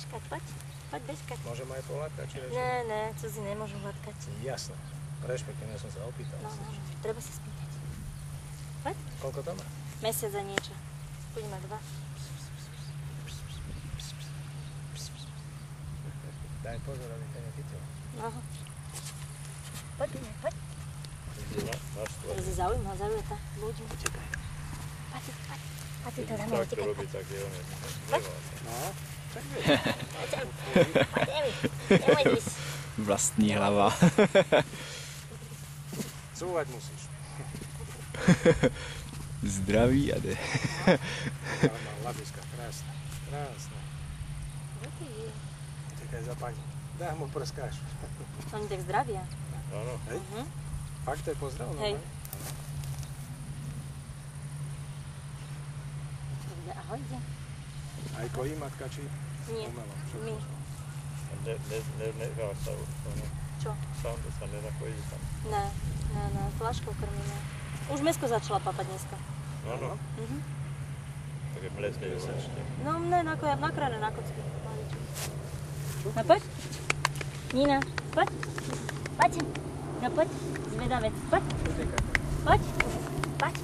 bežkať, poď. Poď bežkať. Môžem aj pohľadkať, či režim? Ne, cudzí nemôžu hľadkať. Jasné. Rešpektívne som sa opýtal. No, treba sa spýtať. Poď. Koľko to má? Mesiac a niečo. Buď má 2. Daj pozor, aby ťa nechytil. No. Poď, poď. Teraz je zaujímavá, zaujatá ľuďmi. Utekaj. Poď, poď. Poď, to dáme utekať. Tak to robí, tak je on. Poď. No. Poď, nemoj ísť. Vlastní hlava. Cúvať musíš. Zdraví a jde. Ale má labiska, krásne. Krásne. Jaký je? Utekaj za pani. Daj mu prskáš. Oni tak zdravia. Áno. Hej? Fakt to je pozdrav? Hej. Ahoj, ide. Aj kojí matka, či Nie, umelo? my. Nechá sa Čo? sám, to sa nenakojí tam. Ne, flaškou krmíme. Už mäsko začala papať dneska. Áno. Také mlecné vysačne. No ne, nakráne na kocky. No poď. Nina, poď. Poď sem. No poď. Zvedavec, poď. Poď. Poď.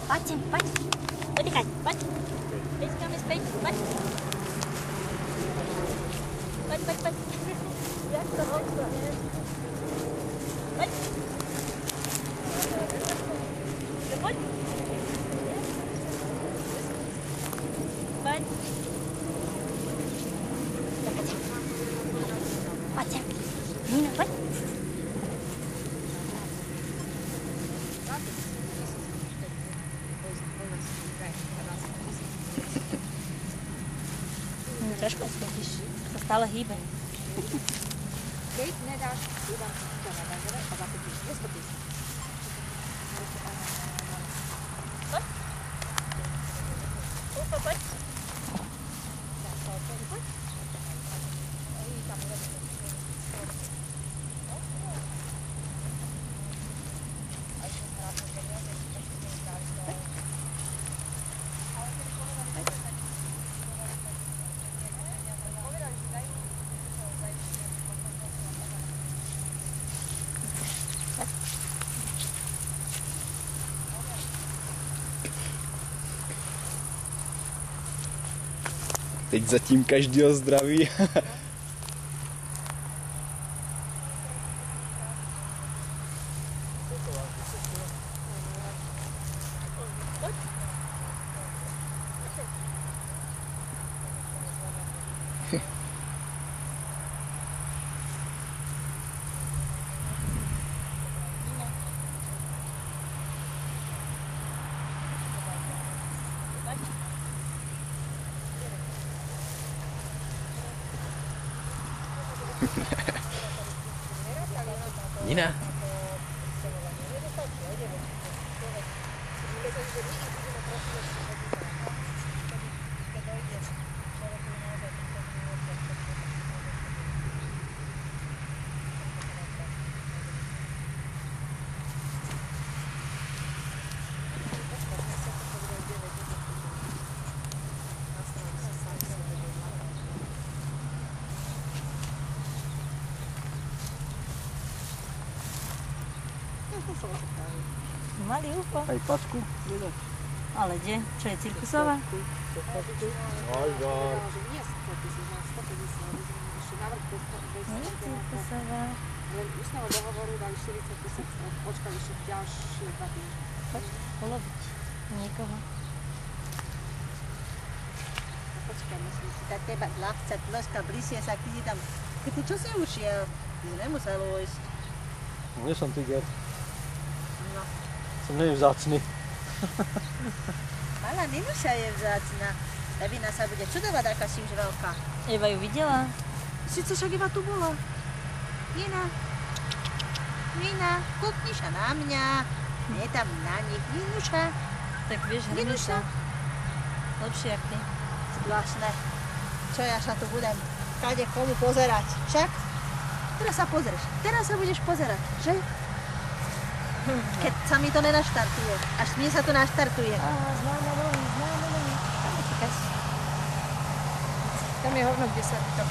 Poď sem, poď. Utekaj, poď. Bežkáme späť, poď. Poď. Jak to hoďko, ne? Poď. No poď. Poď. Poď sem. Nina, poď. Trošku schodíš. To stále hýbe. Keď nedáš, dám si to na daňové a zakúpiš 250. Poď. Ufa, poď. Poď. Teď zatím každýho zdraví. Nina. Malý ufo. Aj pačku. Ale kde? Čo je cirkusová? Nazdar. Nie 100 000, 150, ešte navrh Nie, cirkusová. len ústneho dohovoru dali 40 000, počkali ešte ďalšie 2 dní. Poď poloviť niekoho. Počkaj, musím si dať teba ľahcať troška bližšie sa, keď si tam... Keď ty čo si ušiel? Ty si nemusel ujsť. Nie som tiger. No. Som nevzácny. Malá Ninuša je vzácna. Evina sa bude čudovať, aká si už veľká. Eva ju videla? Sice však Eva tu bola. Nina, kúkni sa na mňa. Nie tam na nich. Ninuša. Tak vieš, Ninuša. Lepšie jak ty. Zvláštne. Čo ja sa tu budem kade komu pozerať, však? Teraz sa pozrieš. Teraz sa budeš pozerať, že? Keď sa mi to nenaštartuje. Až mne sa to naštartuje. Známe. Tam je hovno, kde sa to...